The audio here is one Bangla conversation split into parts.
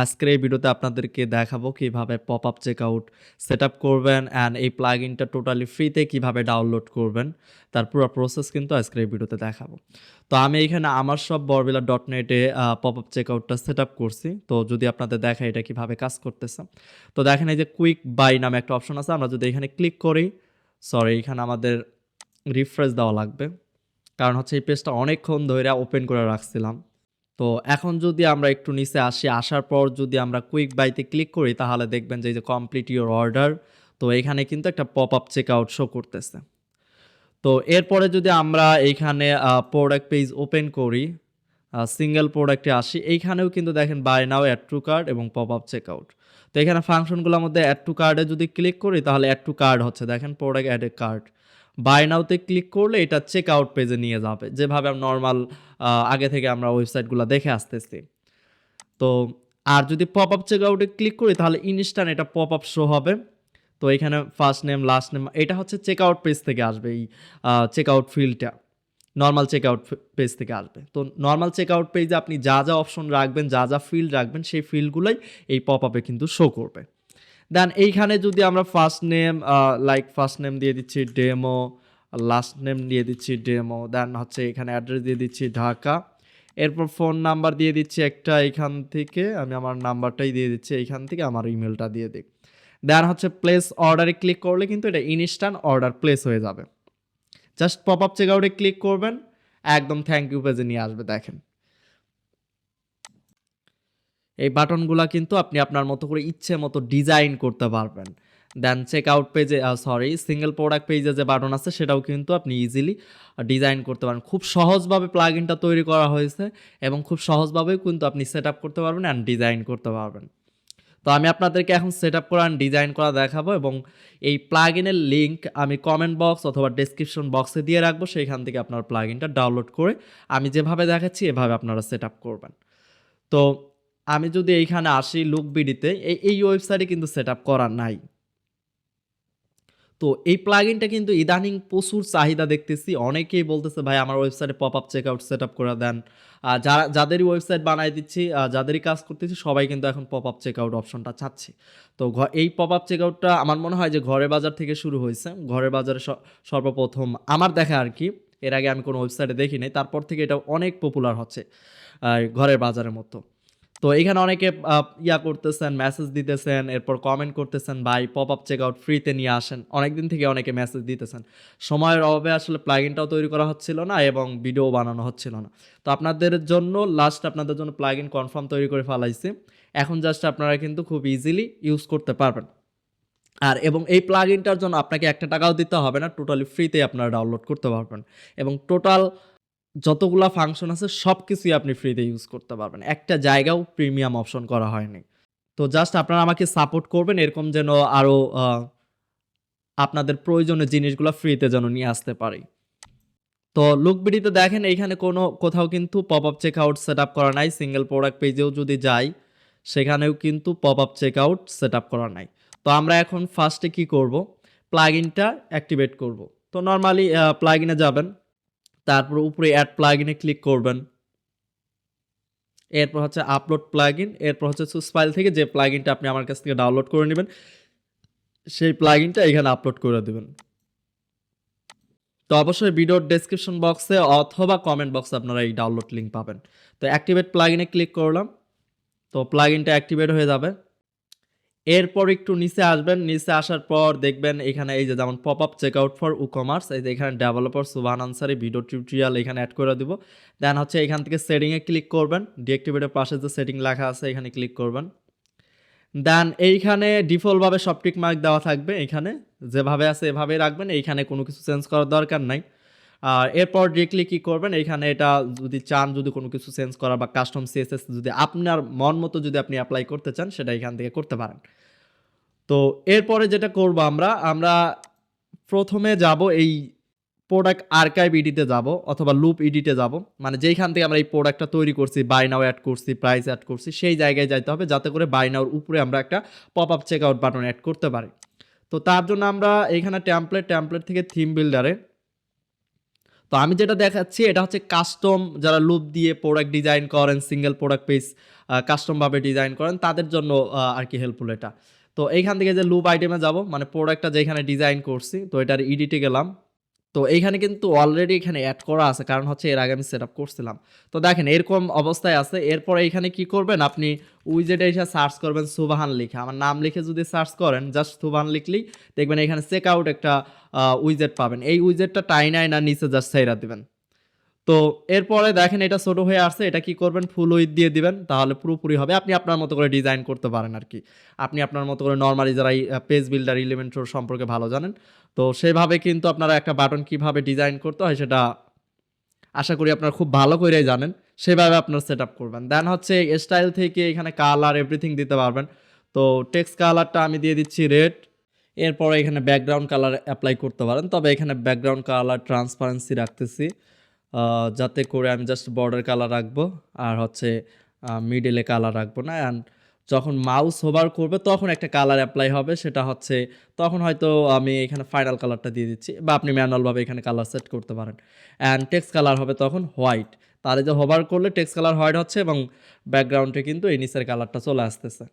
আজকের এই ভিডিওতে আপনাদেরকে দেখাবো কিভাবে পপআপ চেকআউট সেটআপ করবেন অ্যান্ড এই প্লাগইনটা টোটালি ফ্রিতে কিভাবে ডাউনলোড করবেন তার পুরো প্রসেস কিন্তু আজকের এই ভিডিওতে দেখাবো। তো আমি এখানে আমার সব বরবিলা ডট নেটে পপআপ চেকআউটটা সেটআপ করছি। তো যদি আপনাদের দেখায় এটা কিভাবে কাজ করতেছে, তো দেখেন এই যে কুইক বাই নামে একটা অপশন আছে। আমরা যদি এখানে ক্লিক করি, সরি এখানে আমাদের রিফ্রেশ দেওয়া লাগবে, কারণ হচ্ছে এই পেজটা অনেকক্ষণ ধরে ওপেন করে রাখছিলাম। তো এখন যদি আমরা একটু নিচে আসি, আসার পর যদি আমরা কুইক বাইতে ক্লিক করি তাহলে দেখবেন যে এই যে কমপ্লিট ইউর অর্ডার, তো এখানে কিন্তু একটা pop up check out show করতেছে। তো এরপরে যদি আমরা এইখানে প্রোডাক্ট পেজ ওপেন করি, সিঙ্গেল প্রোডাক্টে আসি, এইখানেও কিন্তু দেখেন buy now add to cart এবং পপ আপ চেক আউট। তো এখানে ফাংশনগুলোর মধ্যে অ্যাড টু কার্ডে যদি ক্লিক করি তাহলে অ্যাড টু কার্ড হচ্ছে, দেখেন product add a card. Buy নাওতে ক্লিক করলে এটা চেক আউট পেজে নিয়ে যাবে, যেভাবে নর্মাল আগে থেকে আমরা ওয়েবসাইটগুলো দেখে আসতেছি। তো আর যদি পপ আপ চেক আউটে ক্লিক করি তাহলে ইনস্ট্যান্ট এটা পপ আপ শো হবে। তো এখানে ফার্স্ট নেম লাস্ট নেম এটা হচ্ছে চেক আউট পেজ থেকে আসবে, এই চেক আউট ফিল্ডটা নর্মাল চেক আউট পেজ থেকে আসবে। তো নর্মাল চেক আউট পেজে আপনি যা যা অপশন রাখবেন, যা যা ফিল্ড রাখবেন, সেই ফিল্ডগুলোই এই পপ আপে কিন্তু শো করবে। দেন এইখানে যদি আমরা first name like first name দিয়ে দিচ্ছি ডেমো, লাস্ট নেম দিয়ে দিচ্ছি ডেমো, দেন হচ্ছে এখানে অ্যাড্রেস দিয়ে দিচ্ছি ঢাকা, এরপর ফোন নাম্বার দিয়ে দিচ্ছি একটা, এইখান থেকে আমি আমার নাম্বারটাই দিয়ে দিচ্ছি, এইখান থেকে আমার ইমেলটা দিয়ে দিই। দেন হচ্ছে প্লেস অর্ডারে ক্লিক করলে কিন্তু এটা ইনস্ট্যান্ট অর্ডার প্লেস হয়ে যাবে। জাস্ট পপ আপ চেক আউটে ক্লিক করবেন, একদম থ্যাংক ইউ পেজে নিয়ে আসবে। দেখেন এই বাটনগুলা কিন্তু আপনি আপনার মতো করে ইচ্ছে মতো ডিজাইন করতে পারবেন। দেন চেক আউট পেজে সিঙ্গেল প্রোডাক্ট পেজে যে বাটন আছে সেটাও কিন্তু আপনি ইজিলি ডিজাইন করতে পারেন। খুব সহজভাবে প্লাগইনটা তৈরি করা হয়েছে এবং খুব সহজভাবেও কিন্তু আপনি সেট আপ করতে পারবেন অ্যান্ড ডিজাইন করতে পারবেন। তো আমি আপনাদেরকে এখন সেট আপ করা অ্যান্ড ডিজাইন করা দেখাবো এবং এই প্লাগইনের লিঙ্ক আমি কমেন্ট বক্স অথবা ডেসক্রিপশন বক্সে দিয়ে রাখবো। সেইখান থেকে আপনার প্লাগইনটা ডাউনলোড করে আমি যেভাবে দেখাচ্ছি এভাবে আপনারা সেট আপ করবেন। তো আমি যদি এইখানে আসি লুকবিডিতে, এই ওয়েবসাইটে কিন্তু সেট আপ করা নাই। তো এই প্লাগইনটা কিন্তু ইদানিং প্রচুর চাহিদা দেখতেছি। অনেকেই বলতেছে ভাই আমার ওয়েবসাইটে pop up check out set up করে দেন। যাদেরই ওয়েবসাইট বানাই দিচ্ছি, যাদেরই কাজ করতেছি সবাই কিন্তু এখন পপ আপ চেক আউট অপশনটা চাচ্ছে। তো এই পপ আপ চেক আউটটা আমার মনে হয় যে ঘরের বাজার থেকে শুরু হয়েছে। ঘরের বাজারে সর্বপ্রথম আমার দেখা আর কি, এর আগে আমি কোনো ওয়েবসাইটে দেখি নাই, তারপর থেকে এটা অনেক পপুলার হচ্ছে ঘরের বাজারের মতো। তো এখানে অনেকে করতেছেন, মেসেজ দিতেছেন, এরপর কমেন্ট করতেছেন ভাই পপ আপ চেক আউট ফ্রিতে নিয়ে আসেন। অনেকদিন থেকে অনেকে মেসেজ দিতেছেন। সময়ের অভাবে আসলে প্লাগইনটাও তৈরি করা হচ্ছিল না এবং ভিডিও বানানো হচ্ছিল না। তো আপনাদের জন্য আপনাদের জন্য প্লাগইন কনফার্ম তৈরি করে ফেলাইছি। এখন জাস্ট আপনারা কিন্তু খুব ইজিলি ইউজ করতে পারবেন। আর এবং এই প্লাগইনটার জন্য আপনাকে একটা টাকাও দিতে হবে না, টোটালি ফ্রিতেই আপনারা ডাউনলোড করতে পারবেন এবং টোটাল যতগুলা ফাংশন আছে সবকিছুই আপনি ফ্রিতে ইউজ করতে পারবেন। একটা জায়গাও প্রিমিয়াম অপশন করা হয়নি। তো জাস্ট আপনারা আমাকে সাপোর্ট করবেন এরকম যেন আরো আপনাদের প্রয়োজনীয় জিনিসগুলো ফ্রিতে যেন নিয়ে আসতে পারি। তো লুকবিডিতে দেখেন এইখানে কোথাও কিন্তু pop up check out set up করা নাই। সিঙ্গেল প্রোডাক্ট পেজেও যদি যাই সেখানেও কিন্তু pop up check out set up করা নাই। তো আমরা এখন ফার্স্টে কি করব, প্লাগইনটা অ্যাক্টিভেট করব। তো নর্মালি প্লাগইনে যাবেন, তারপর উপরে অ্যাড প্লাগইনে ক্লিক করবেন, এরপর হচ্ছে আপলোড প্লাগইন, এরপর হচ্ছে সোর্স ফাইল থেকে যে প্লাগইনটা আপনি আমার কাছ থেকে ডাউনলোড করে নেবেন সেই প্লাগইনটা এখানে আপলোড করে দেবেন। তো অবশ্যই ভিডিওর ডেসক্রিপশন বক্সে অথবা কমেন্ট বক্সে আপনারা এই ডাউনলোড লিঙ্ক পাবেন। তো অ্যাক্টিভেট প্লাগইনে ক্লিক করলাম, তো প্লাগইনটা অ্যাক্টিভেট হয়ে যাবে। এরপর একটু নিচে আসবেন, নিচে আসার পর দেখবেন এখানে এই যে যেমন pop up check out for commerce, এই যে এখানে developer Subhan Ansari video tutorial এখানে অ্যাড করে দিব। দেন হচ্ছে এখান থেকে সেটিংয়ে ক্লিক করবেন, ডিঅ্যাক্টিভেটের পাশে যে সেটিং লেখা আছে এখানে ক্লিক করবেন। দেন এইখানে ডিফল্টভাবে সব টিক মার্ক দেওয়া থাকবে, এখানে যেভাবে আছে এভাবেই রাখবেন, এইখানে কোনো কিছু চেঞ্জ করার দরকার নাই। আর এরপর ডিরেক্টলি কী করবেন, এইখানে এটা যদি চান, যদি কোনো কিছু চেঞ্জ করা বা কাস্টম সিএসএস যদি আপনার মন মতো যদি আপনি অ্যাপ্লাই করতে চান সেটা এখান থেকে করতে পারেন। তো এরপরে যেটা করব আমরা প্রথমে যাব এই প্রোডাক্ট আর্কাইভ ইডিতে যাব অথবা লুপ ইডিটে যাব, মানে যেইখান থেকে আমরা এই প্রোডাক্টটা তৈরি করছি, বাই নাও অ্যাড করছি, প্রাইস অ্যাড করছি, সেই জায়গায় যাইতে হবে যাতে করে বাই নাওর উপরে আমরা একটা pop up check out button add করতে পারি। তো তার জন্য আমরা এইখানে ট্যাম্পলেট থেকে থিম বিল্ডারে, তো আমি যেটা দেখাচ্ছি এটা হচ্ছে কাস্টম, যারা লুপ দিয়ে প্রোডাক্ট ডিজাইন করেন, সিঙ্গেল প্রোডাক্ট পেজ কাস্টমভাবে ডিজাইন করেন তাদের জন্য আর কি হেল্পফুল এটা। তো এইখান থেকে যে লুপ আইটেমে যাব, মানে প্রোডাক্টটা যেখানে ডিজাইন করছি, তো এটার এডিটে গেলাম। তো এইখানে কিন্তু অলরেডি এখানে অ্যাড করা আছে, কারণ হচ্ছে এর আগে আমি সেট আপ করছিলাম। তো দেখেন এরকম অবস্থায় আছে। এরপরে এইখানে কি করবেন, আপনি উইজেটে এসে সার্চ করবেন সুবাহান লিখে, আমার নাম লিখে যদি সার্চ করেন, জাস্ট সুবাহান লিখলেই দেখবেন এখানে চেক আউট একটা উইজেট পাবেন। এই উইজেটটা টাইনাই না নিচে জাস্ট সাইরা দিবেন। তো এরপরে দেখেন এটা ছোট হয়ে আসছে, এটা কি করবেন, ফুল উইথ দিয়ে দিবেন, তাহলে পুরোপুরি হবে। আপনি আপনার মতো করে ডিজাইন করতে পারেন আর কি। আপনি আপনার মতো করে নর্মালি যারা পেজ বিল্ডার এলিমেন্টর সম্পর্কে ভালো জানেন, তো সেভাবে কিন্তু আপনারা একটা বাটন কিভাবে ডিজাইন করতে হয় সেটা আশা করি আপনারা খুব ভালো করেই জানেন। সেভাবে আপনারা সেট আপ করবেন। দেন হচ্ছে স্টাইল থেকে এখানে কালার এভরিথিং দিতে পারবেন। তো টেক্সট কালারটা আমি দিয়ে দিচ্ছি রেড। এরপরে এখানে ব্যাকগ্রাউন্ড কালার অ্যাপ্লাই করতে পারেন, তবে এখানে ব্যাকগ্রাউন্ড কালার ট্রান্সপারেন্সি রাখতেছি, যাতে করে আমি জাস্ট বর্ডার কালার রাখবো, আর হচ্ছে মিডলে কালার রাখবো না। অ্যান্ড যখন মাউস হোভার করবে তখন একটা কালার অ্যাপ্লাই হবে, সেটা হচ্ছে তখন হয়তো আমি এখানে ফাইনাল কালারটা দিয়ে দিচ্ছি, বা আপনি ম্যানুয়ালভাবে এখানে কালার সেট করতে পারেন। অ্যান্ড টেক্সট কালার হবে তখন হোয়াইট। তাহলে যে হোভার করলে টেক্সট কালার হোয়াইট হচ্ছে এবং ব্যাকগ্রাউন্ডে কিন্তু এই নিচের কালারটা চলে আসতেছে।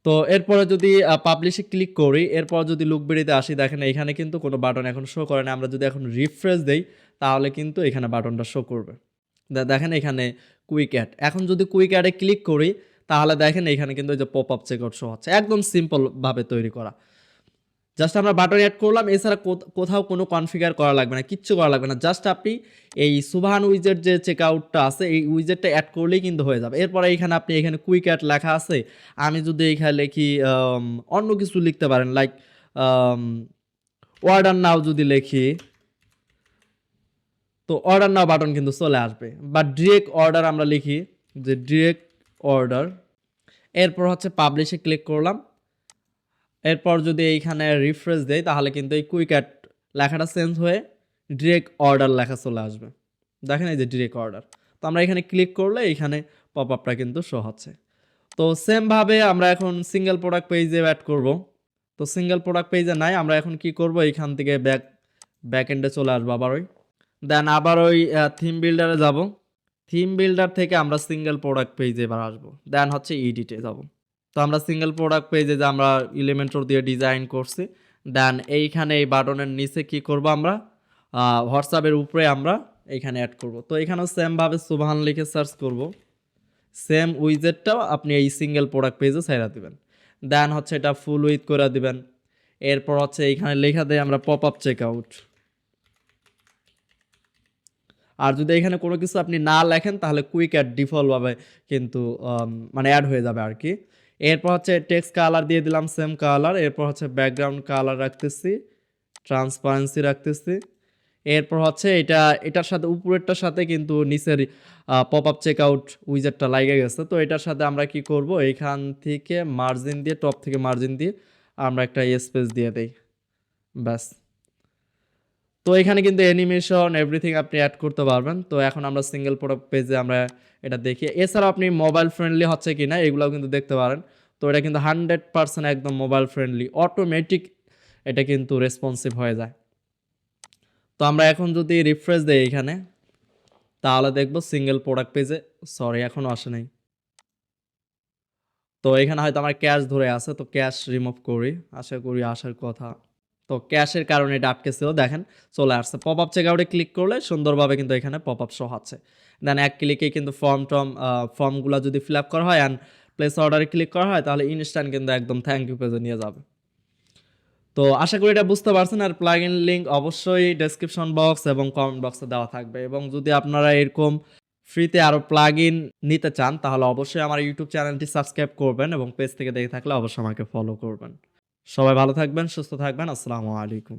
তো এরপরে যদি পাবলিশে ক্লিক করি, এরপর যদি লুকবেরিতে আসি, দেখেন এখানে কিন্তু কোনো বাটন এখন শো করে না। আমরা যদি এখন রিফ্রেশ দেই তাহলে কিন্তু এখানে বাটনটা শো করবে। দেখেন এখানে কুইক অ্যাড। এখন যদি কুইক অ্যাডে ক্লিক করি তাহলে দেখেন এখানে কিন্তু এই যে পপ আপ চেকআউট শো হচ্ছে, একদম সিম্পলভাবে তৈরি করা। জাস্ট আমরা বাটন অ্যাড করলাম, এছাড়া কোথাও কোনো কনফিগার করা লাগবে না, কিচ্ছু করা লাগবে না। জাস্ট আপনি এই সুবহান উইজেট যে চেকআউটটা আছে এই উইজেটটা অ্যাড করলেই কিন্তু হয়ে যাবে। এরপরে এখানে আপনি এখানে কুইক অ্যাড লেখা আছে, আমি যদি এখানে লিখি অন্য কিছু লিখতে পারেন, লাইক অর্ডার নাও যদি লিখি, তো অর্ডার নাও বাটন কিন্তু চলে আসবে। বা ডিরেক্ট অর্ডার আমরা লিখি, যে ডিরেক্ট অর্ডার। এরপর হচ্ছে পাবলিশে ক্লিক করলাম। এরপর যদি এইখানে রিফ্রেশ দেই তাহলে কিন্তু এই কুইক অ্যাড লেখাটা চেঞ্জ হয়ে ডিরেক্ট অর্ডার লেখা চলে আসবে। দেখেন এই যে ডিরেক্ট অর্ডার। তো আমরা এখানে ক্লিক করলে এইখানে পপ আপটা কিন্তু শো হচ্ছে। তো সেমভাবে আমরা এখন সিঙ্গেল প্রোডাক্ট পেজে অ্যাড করব। তো সিঙ্গেল প্রোডাক্ট পেজে নাই, আমরা এখন কি করব, এইখান থেকে ব্যাক এন্ডে চলে আসবো আবার দেন আবার ওই থিম বিল্ডারে যাব। থিম বিল্ডার থেকে আমরা সিঙ্গেল প্রোডাক্ট পেজে এবার আসবো। দেন হচ্ছে এডিটে যাব। তো আমরা সিঙ্গেল প্রোডাক্ট পেজে যে আমরা এলিমেন্টর দিয়ে ডিজাইন করছি, দেন এইখানে এই বাটনের নিচে কি করব, আমরা হোয়াটসঅ্যাপের উপরে আমরা এইখানে অ্যাড করব। তো এখানেও সেমভাবে সুবহান লিখে সার্চ করব, সেম উইজেটটাও আপনি এই সিঙ্গেল প্রোডাক্ট পেজে ছেড়ে দিবেন। দেন হচ্ছে এটা ফুল উইথ করে দিবেন। এরপর হচ্ছে এইখানে লেখা দেয় আমরা পপ আপ চেক আউট। আর যদি এখানে কোনো কিছু আপনি না লেখেন তাহলে কুইক অ্যাড ডিফল্টভাবে কিন্তু মানে অ্যাড হয়ে যাবে আর কি। এরপর হচ্ছে টেক্সট কালার দিয়ে দিলাম সেম কালার। এরপর হচ্ছে ব্যাকগ্রাউন্ড কালার রাখতেছি, ট্রান্সপারেন্সি রাখতেছি। এরপর হচ্ছে এটার সাথে উপরেরটার সাথে কিন্তু নিচের পপ আপ চেক আউট উইজেটটা লাগে গেছে। তো এটার সাথে আমরা কি করব, এইখান থেকে মার্জিন দিয়ে, টপ থেকে মার্জিন দিয়ে আমরা একটা স্পেস দিয়ে দেই, ব্যাস। তো এখানে কিন্তু অ্যানিমেশন এভরিথিং আপনি অ্যাড করতে পারবেন। তো এখন আমরা সিঙ্গেল প্রোডাক্ট পেজে আমরা এটা দেখি। এছাড়াও আপনি মোবাইল ফ্রেন্ডলি হচ্ছে কিনা এগুলোও কিন্তু দেখতে পারেন। তো এটা কিন্তু 100% একদম মোবাইল ফ্রেন্ডলি, অটোমেটিক এটা কিন্তু রেসপন্সিভ হয়ে যায়। তো আমরা এখন যদি রিফ্রেশ দেই এখানে, তাহলে দেখবো সিঙ্গেল প্রোডাক্ট পেজে, সরি এখনও আসে নাই। তো এখানে হয়তো আমার ক্যাশ ধরে আছে, তো ক্যাশ রিমুভ করি, আশা করি আসার কথা। তো ক্যাশের কারণে এটা আটকে ছিল, দেখেন চলে আসছে। পপ আপ চেক আউটে ক্লিক করলে সুন্দরভাবে কিন্তু এখানে পপ আপ শো হচ্ছে। দেন এক ক্লিকে কিন্তু ফর্মগুলো যদি ফিল আপ করা হয় অ্যান্ড প্লেস অর্ডারে ক্লিক করা হয় তাহলে ইনস্ট্যান্ট কিন্তু একদম থ্যাংক ইউ পেজে নিয়ে যাবে। তো আশা করি এটা বুঝতে পারছেন। আর প্লাগ ইন লিঙ্ক অবশ্যই ডেসক্রিপশন বক্স এবং কমেন্ট বক্সে দেওয়া থাকবে। এবং যদি আপনারা এরকম ফ্রিতে আরও প্লাগ ইন নিতে চান তাহলে অবশ্যই আমার ইউটিউব চ্যানেলটি সাবস্ক্রাইব করবেন এবং পেজ থেকে দেখে থাকলে অবশ্যই আমাকে ফলো করবেন। সবাই ভালো থাকবেন, সুস্থ থাকবেন। আসসালামু আলাইকুম।